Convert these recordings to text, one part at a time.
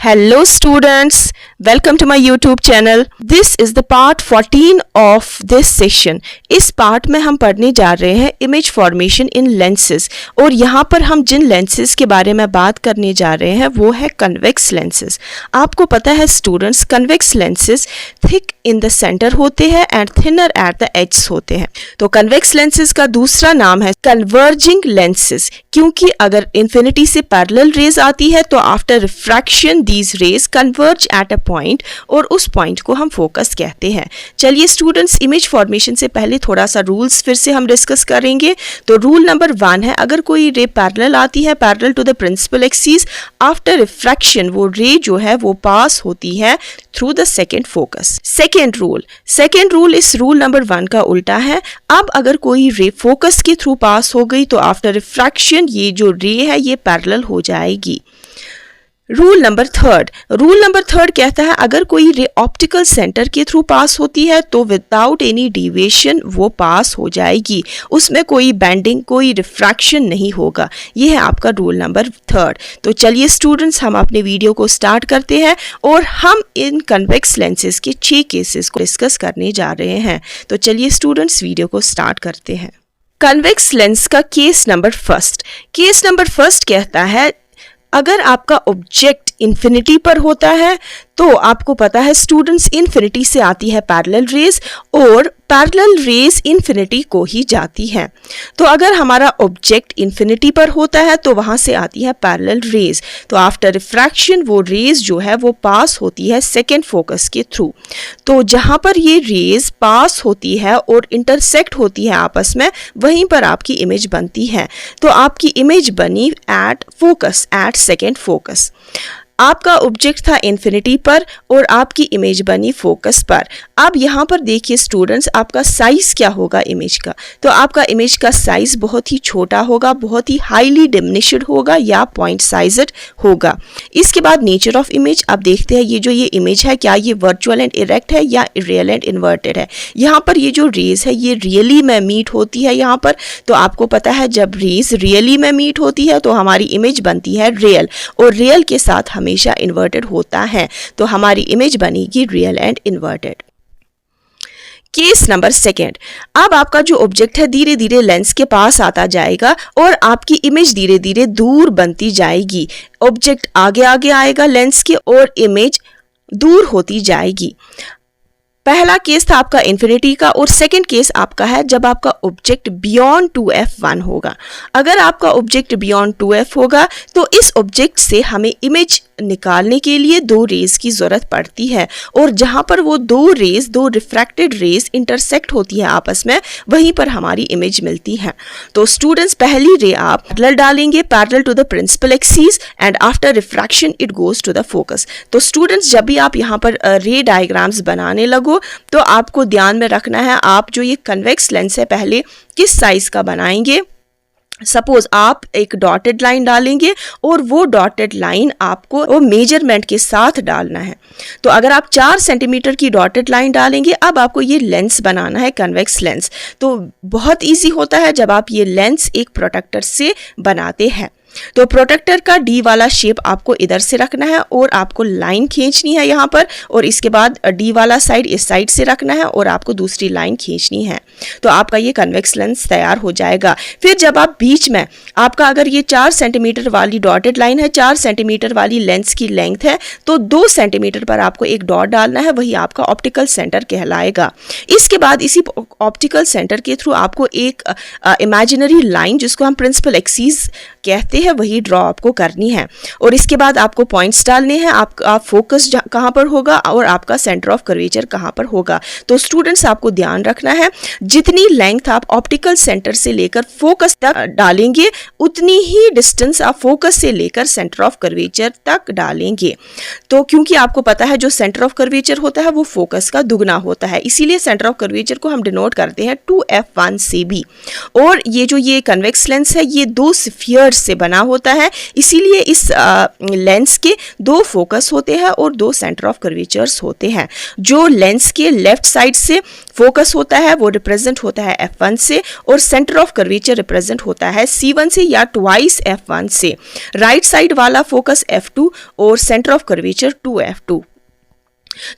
Hello students, welcome to my YouTube channel. This is the part 14 of this session. इस part में हम पढ़ने जा रहे हैं इमेज फॉर्मेशन इन लेंसेज और यहाँ पर हम जिन लेंसेज के बारे में बात करने जा रहे हैं वो है कन्वेक्स लेंसेज। आपको पता है students, convex lenses thick in the center होते हैं and thinner at the edges होते हैं। तो कन्वेक्स लेंसेज का दूसरा नाम है कन्वर्जिंग लेंसेज, क्योंकि अगर इन्फिनिटी से पैरेलल रेज आती है तो after refraction these rays converge at a point और उस पॉइंट को हम फोकस कहते हैं। चलिए स्टूडेंट्स, इमेज फॉर्मेशन से पहले थोड़ा सा रूल्स फिर से हम डिस्कस करेंगे। तो रूल नंबर 1 है, अगर कोई रे पैरेलल आती है parallel to the principal axis, after refraction वो रे जो है वो पास होती है through the second focus. Second rule इस रूल नंबर 1 का उल्टा है। अब अगर कोई रे फोकस के थ्रू पास हो गई तो आफ्टर रिफ्रैक्शन ये जो रे है ये पैरेलल हो जाएगी। रूल नंबर थर्ड कहता है अगर कोई रे ऑप्टिकल सेंटर के थ्रू पास होती है तो विदाउट एनी डिविएशन वो पास हो जाएगी, उसमें कोई बेंडिंग कोई रिफ्रैक्शन नहीं होगा। ये है आपका रूल नंबर 3। तो चलिए स्टूडेंट्स, हम अपने वीडियो को स्टार्ट करते हैं और हम इन कन्वेक्स लेंसेज के 6 केसेस को डिस्कस करने जा रहे हैं। तो चलिए स्टूडेंट्स, वीडियो को स्टार्ट करते हैं। कन्वेक्स लेंस का केस नंबर फर्स्ट कहता है अगर आपका ऑब्जेक्ट इन्फिनिटी पर होता है तो आपको पता है स्टूडेंट्स, इन्फिनिटी से आती है पैरेलल रेज और पैरेलल रेज इन्फिनिटी को ही जाती है। तो अगर हमारा ऑब्जेक्ट इन्फिनिटी पर होता है तो वहां से आती है पैरेलल रेज। तो आफ्टर रिफ्रैक्शन वो रेज जो है वो पास होती है सेकेंड फोकस के थ्रू। तो जहां पर ये रेज पास होती है और इंटरसेक्ट होती है आपस में, वहीं पर आपकी इमेज बनती है। तो आपकी इमेज बनी at focus, at second focus. आपका ऑब्जेक्ट था इन्फिनिटी पर और आपकी इमेज बनी फोकस पर। अब यहाँ पर देखिए स्टूडेंट्स, आपका साइज क्या होगा इमेज का। तो आपका इमेज का साइज बहुत ही छोटा होगा, बहुत ही हाईली डिमिनिश्ड होगा या पॉइंट साइज्ड होगा। इसके बाद नेचर ऑफ इमेज, अब देखते हैं ये जो ये इमेज है क्या ये वर्चुअल एंड इरेक्ट है या रियल एंड इन्वर्टेड है। यहाँ पर ये जो रेज है ये रियली में मीट होती है यहाँ पर। तो आपको पता है जब रेज रियली में मीट होती है तो हमारी इमेज बनती है रियल, और रियल के साथ हमेशा इन्वर्टेड होता है। तो हमारी इमेज बनेगी real and inverted. Case number 2, अब आपका जो ऑब्जेक्ट है धीरे धीरे लेंस के पास आता जाएगा और आपकी इमेज धीरे धीरे दूर बनती जाएगी। ऑब्जेक्ट आगे आगे आएगा लेंस के और इमेज दूर होती जाएगी। पहला केस था आपका इन्फिनिटी का और सेकंड केस आपका है जब आपका ऑब्जेक्ट बियॉन्ड 2f1 होगा। अगर आपका ऑब्जेक्ट बियॉन्ड 2f होगा तो इस ऑब्जेक्ट से हमें इमेज निकालने के लिए 2 रेज की जरूरत पड़ती है, और जहां पर वो 2 रिफ्रैक्टेड रेज इंटरसेक्ट होती है आपस में, वहीं पर हमारी इमेज मिलती है। तो स्टूडेंट्स, पहली रे आप पैरेलल डालेंगे, parallel to the principal axis, and after refraction it goes to the focus. तो स्टूडेंट्स, जब भी आप यहाँ पर रे डायग्राम्स बनाने लगो तो आपको ध्यान में रखना है आप जो ये कन्वेक्स लेंस है पहले किस साइज का बनाएंगे। सपोज आप एक डॉटेड लाइन डालेंगे और वो डॉटेड लाइन आपको वो मेजरमेंट के साथ डालना है। तो अगर आप 4 सेंटीमीटर की डॉटेड लाइन डालेंगे, अब आपको ये लेंस बनाना है कन्वेक्स लेंस। तो बहुत इजी होता है जब आप ये लेंस एक प्रोटेक्टर से बनाते हैं। तो प्रोटेक्टर का डी वाला शेप आपको इधर से रखना है और आपको लाइन खींचनी है यहाँ पर, और इसके बाद डी वाला साइड इस साइड से रखना है और आपको दूसरी लाइन खींचनी है। तो आपका ये कन्वेक्स लेंस तैयार हो जाएगा। फिर जब आप बीच में आपका अगर ये 4 सेंटीमीटर वाली डॉटेड लाइन है, 4 सेंटीमीटर वाली लेंस की लेंथ है, तो 2 सेंटीमीटर पर आपको एक डॉट डालना है, वही आपका ऑप्टिकल सेंटर कहलाएगा। इसके बाद इसी ऑप्टिकल सेंटर के थ्रू आपको एक इमेजिनरी लाइन जिसको हम प्रिंसिपल एक्सिस कहते हैं वही ड्रॉ आपको करनी है, और इसके बाद आपको पॉइंट्स डालने हैं। आपका फोकस कहाँ पर होगा और आपका सेंटर ऑफ कर्वेचर कहाँ पर होगा। तो स्टूडेंट्स, आपको ध्यान रखना है जितनी लेंथ आप ऑप्टिकल सेंटर से लेकर फोकस तक डालेंगे उतनी ही डिस्टेंस आप फोकस से लेकर सेंटर ऑफ कर्वेचर तक डालेंगे। तो क्योंकि आपको पता है जो सेंटर ऑफ कर्वेचर होता है वो फोकस का दुगना होता है, इसीलिए सेंटर ऑफ कर्वेचर को हम डिनोट करते हैं 2f1 से भी। और ये जो ये कन्वेक्स लेंस है ये 2 स्फीयर्स से बना बना होता है, इसीलिए इस लेंस के दो फोकस होते हैं और दो सेंटर ऑफ कर्वेचर्स होते हैं। जो लेंस के लेफ्ट साइड से फोकस होता है वो रिप्रेजेंट होता है f1 से, और सेंटर ऑफ कर्वेचर रिप्रेजेंट होता है c1 से या ट्वाइस f1 से। राइट साइड वाला फोकस f2 और सेंटर ऑफ कर्वेचर 2f2।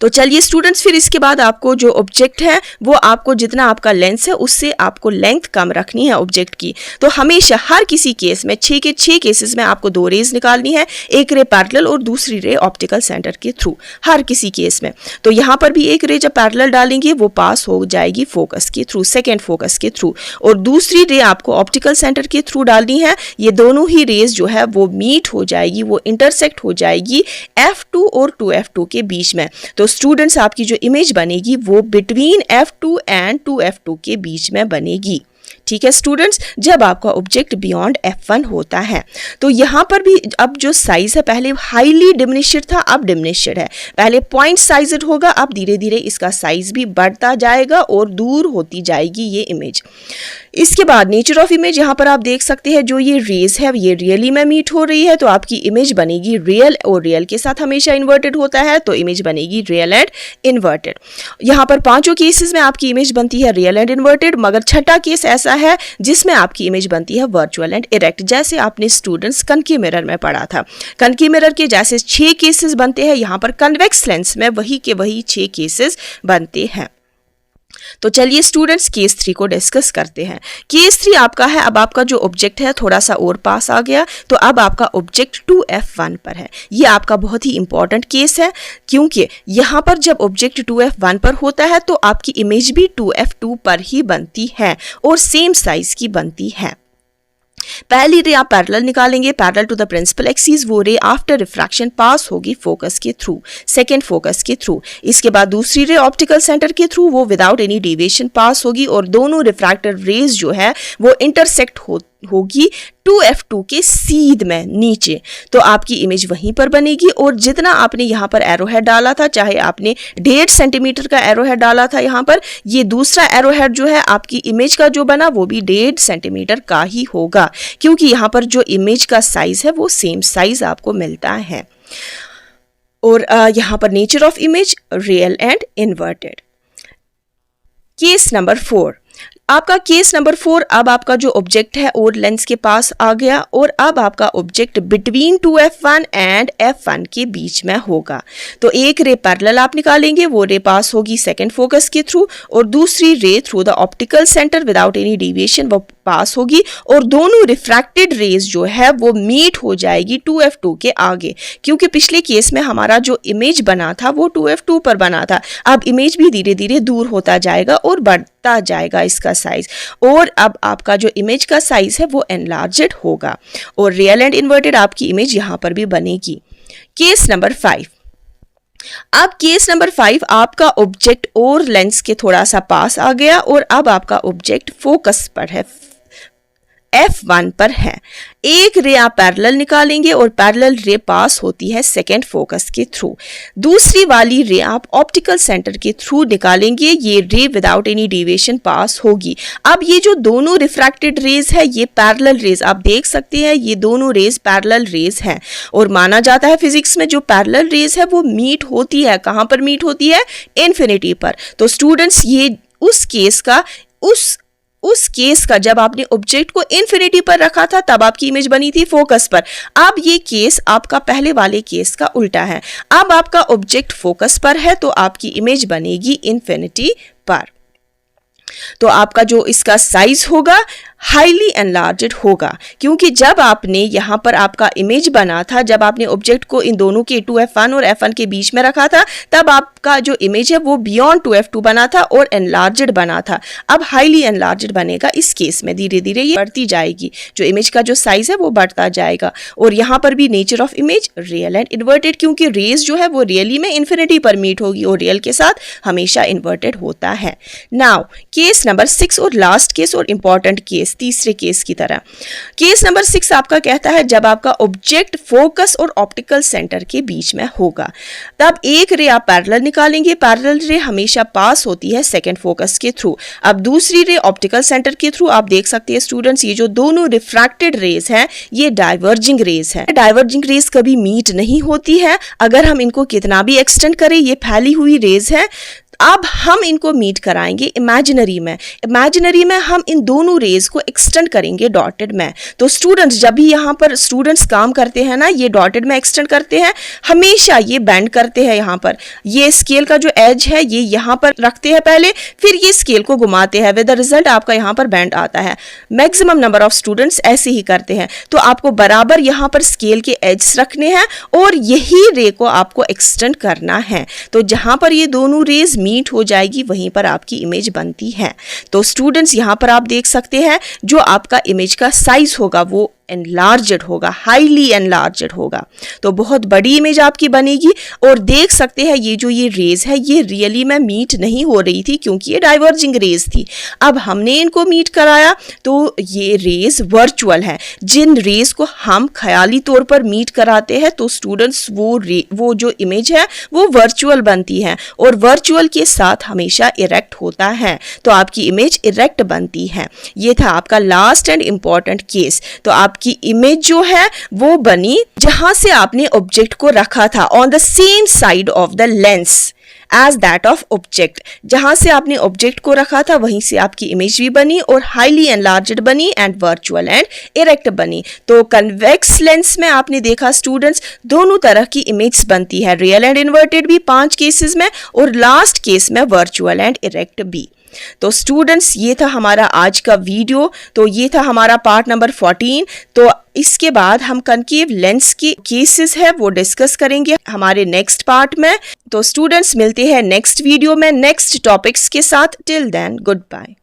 तो चलिए स्टूडेंट्स, फिर इसके बाद आपको जो ऑब्जेक्ट है वो आपको जितना आपका लेंस है उससे आपको लेंथ कम रखनी है ऑब्जेक्ट की। तो हमेशा हर किसी केस में 6 के 6 केसेस में आपको 2 रेज निकालनी है, एक रे पैरेलल और दूसरी रे ऑप्टिकल सेंटर के थ्रू, हर किसी केस में। तो यहाँ पर भी एक रे जब पैरेलल डालेंगे वो पास हो जाएगी फोकस के थ्रू, सेकेंड फोकस के थ्रू, और दूसरी रे आपको ऑप्टिकल सेंटर के थ्रू डालनी है। ये दोनों ही रेज जो है वो मीट हो जाएगी, वो इंटरसेक्ट हो जाएगी f2 और 2f2 के बीच में। तो स्टूडेंट्स, आपकी जो इमेज बनेगी वो बिटवीन f2 एंड 2f2 के बीच में बनेगी। ठीक है स्टूडेंट्स, जब आपका ऑब्जेक्ट बियॉन्ड f1 होता है। तो यहाँ पर भी अब जो साइज है पहले हाईली डिमिनिश्ड था, अब डिमिनिश्ड है। पहले पॉइंट साइज्ड होगा, अब धीरे धीरे इसका साइज भी बढ़ता जाएगा और दूर होती जाएगी ये इमेज। इसके बाद नेचर ऑफ इमेज, यहाँ पर आप देख सकते हैं जो ये रेज है ये रियली में मीट हो रही है, तो आपकी इमेज बनेगी रियल, और रियल के साथ हमेशा इन्वर्टेड होता है तो इमेज बनेगी रियल एंड इन्वर्टेड। यहाँ पर 5 केसेस में आपकी इमेज बनती है रियल एंड इन्वर्टेड, मगर छठा केस ऐसा है जिसमें आपकी इमेज बनती है वर्चुअल एंड इरेक्ट, जैसे आपने स्टूडेंट्स कनकी मिरर में पढ़ा था। कनकी मिरर के जैसे 6 केसेस बनते हैं, यहाँ पर कन्वेक्स लेंस में वही के वही 6 केसेस बनते हैं। तो चलिए स्टूडेंट्स, केस 3 को डिस्कस करते हैं। केस 3 आपका है, अब आपका जो ऑब्जेक्ट है थोड़ा सा और पास आ गया, तो अब आपका ऑब्जेक्ट 2f1 पर है। ये आपका बहुत ही इंपॉर्टेंट केस है, क्योंकि यहाँ पर जब ऑब्जेक्ट 2f1 पर होता है तो आपकी इमेज भी 2f2 पर ही बनती है और सेम साइज की बनती है। पहली रे आप पैरेलल निकालेंगे, parallel to the principal axis, वो रे आफ्टर रिफ्रैक्शन पास होगी फोकस के थ्रू, सेकेंड फोकस के थ्रू। इसके बाद दूसरी रे ऑप्टिकल सेंटर के थ्रू, वो विदाउट एनी डेविएशन पास होगी, और दोनों रिफ्रैक्टेड रेज जो है वो इंटरसेक्ट होगी 2f2 के सीध में नीचे। तो आपकी इमेज वहीं पर बनेगी, और जितना आपने यहाँ पर एरोहेड डाला था, चाहे आपने 1.5 सेंटीमीटर का एरोहेड डाला था यहाँ पर, ये दूसरा एरोहेड जो है आपकी इमेज का जो बना वो भी 1.5 सेंटीमीटर का ही होगा, क्योंकि यहाँ पर जो इमेज का साइज है वो सेम साइज आपको मिलता है। और यहाँ पर nature of image real and inverted. Case number 4, आपका केस नंबर 4, अब आपका जो ऑब्जेक्ट है और लेंस के पास आ गया, और अब आपका object between 2f1 and f1 के बीच में होगा। तो एक रे पैरेलल आप निकालेंगे, वो रे पास होगी सेकेंड फोकस के थ्रू, और दूसरी रे through the optical centre without any deviation वो पास होगी, और दोनों रिफ्रैक्टेड रेज जो है वो मीट हो जाएगी 2f2 के आगे, क्योंकि पिछले केस में हमारा जो इमेज बना था वो 2f2 पर बना था। अब इमेज भी धीरे धीरे दूर होता जाएगा और बढ़ता जाएगा इसका साइज, और अब आपका जो इमेज का साइज है वो एनलार्ज्ड होगा, और रियल एंड इन्वर्टेड आपकी इमेज यहाँ पर भी बनेगी। केस नंबर 5, अब केस नंबर 5, आपका ऑब्जेक्ट और लेंस के थोड़ा सा पास आ गया, और अब आपका ऑब्जेक्ट फोकस पर है, f1 पर है। एक रे आप पैरेलल निकालेंगे, और पैरेलल रे पास होती है सेकेंड फोकस के थ्रू। दूसरी वाली रे आप ऑप्टिकल सेंटर के थ्रू निकालेंगे, ये रे विदाउट एनी डेविएशन पास होगी। अब ये जो दोनों रिफ्रैक्टेड रेज है ये पैरेलल रेज, आप देख सकते हैं ये दोनों रेज पैरेलल रेज हैं, और माना जाता है फिजिक्स में जो पैरेलल रेज है वो मीट होती है, कहाँ पर मीट होती है? इन्फिनिटी पर। तो स्टूडेंट्स, ये उस केस का जब आपने ऑब्जेक्ट को इन्फिनिटी पर रखा था तब आपकी इमेज बनी थी फोकस पर। अब ये केस आपका पहले वाले केस का उल्टा है, अब आपका ऑब्जेक्ट फोकस पर है तो आपकी इमेज बनेगी इन्फिनिटी पर। तो आपका जो इसका साइज होगा हाईली एनलार्ज्ड होगा, क्योंकि जब आपने यहाँ पर आपका इमेज बना था, जब आपने ऑब्जेक्ट को इन दोनों के 2f1 और f1 के बीच में रखा था, तब आपका जो इमेज है वो बियॉन्ड 2f2 बना था और एनलार्ज्ड बना था। अब हाईली एनलार्ज्ड बनेगा इस केस में, धीरे धीरे ये बढ़ती जाएगी, जो इमेज का जो साइज है वो बढ़ता जाएगा। और यहाँ पर भी nature of image real and inverted, क्योंकि रेज जो है वो रियली में इन्फिनिटी पर मीट होगी और रियल के साथ हमेशा इन्वर्टेड होता है। नाउ केस नंबर 6 और लास्ट केस और इंपॉर्टेंट केस तीसरे केस की तरह। केस नंबर 6 आपका कहता है जब आपका ऑब्जेक्ट फोकस और ऑप्टिकल सेंटर के बीच में होगा, तब एक रे आप पैरेलल निकालेंगे। पैरेलल रे हमेशा पास होती है सेकंड फोकस के थ्रू। अब दूसरी रे ऑप्टिकल सेंटर के थ्रू। आप देख सकते हैं स्टूडेंट्स, ये जो दोनों रिफ्रैक्टेड रेज हैं ये डाइवर्जिंग रेज है। डाइवर्जिंग रेज कभी मीट नहीं होती है, अगर हम इनको कितना भी एक्सटेंड करें ये फैली हुई रेज है। अब हम इनको मीट कराएंगे इमेजिनरी में। इमेजिनरी में हम इन दोनों रेज को एक्सटेंड करेंगे डॉटेड में। तो स्टूडेंट्स जब भी यहाँ पर स्टूडेंट्स काम करते हैं ना, ये डॉटेड में एक्सटेंड करते हैं, हमेशा ये बेंड करते हैं। यहाँ पर ये स्केल का जो एज है ये यहाँ पर रखते हैं पहले, फिर ये स्केल को घुमाते हैं। विद द रिजल्ट आपका यहाँ पर बेंड आता है। मैक्सिमम नंबर ऑफ स्टूडेंट्स ऐसे ही करते हैं। तो आपको बराबर यहाँ पर स्केल के एज रखने हैं और यही रे को आपको एक्सटेंड करना है। तो जहाँ पर ये दोनों रेज मीट हो जाएगी वहीं पर आपकी इमेज बनती है। तो स्टूडेंट्स यहाँ पर आप देख सकते हैं जो आपका इमेज का साइज होगा वो एनलार्ज्ड होगा, हाईली एनलार्ज्ड होगा। तो बहुत बड़ी इमेज आपकी बनेगी। और देख सकते हैं ये जो ये रेज है ये रियली में मीट नहीं हो रही थी क्योंकि ये डाइवर्जिंग रेज थी। अब हमने इनको मीट कराया तो ये रेज वर्चुअल है। जिन रेज को हम ख्याली तौर पर मीट कराते हैं तो स्टूडेंट्स वो जो इमेज है वो वर्चुअल बनती है और वर्चुअल के साथ हमेशा इरेक्ट होता है। तो आपकी इमेज इरेक्ट बनती है। ये था आपका लास्ट एंड इंपॉर्टेंट केस। तो आपकी इमेज जो है वो बनी जहां से आपने ऑब्जेक्ट को रखा था, on the same side of the lens as that of object. जहां से आपने ऑब्जेक्ट को रखा था वहीं से आपकी इमेज भी बनी और हाईली एनलार्ज्ड बनी एंड वर्चुअल एंड इरेक्ट बनी। तो कन्वेक्स लेंस में आपने देखा स्टूडेंट्स दोनों तरह की इमेज बनती है, रियल एंड इन्वर्टेड भी 5 केसेस में और लास्ट केस में वर्चुअल एंड इरेक्ट भी। तो स्टूडेंट्स ये था हमारा आज का वीडियो। तो ये था हमारा पार्ट नंबर 14। तो इसके बाद हम कनकेव लेंस के केसेस है वो डिस्कस करेंगे हमारे नेक्स्ट पार्ट में। तो स्टूडेंट्स मिलते हैं नेक्स्ट वीडियो में नेक्स्ट टॉपिक्स के साथ। Till then good bye.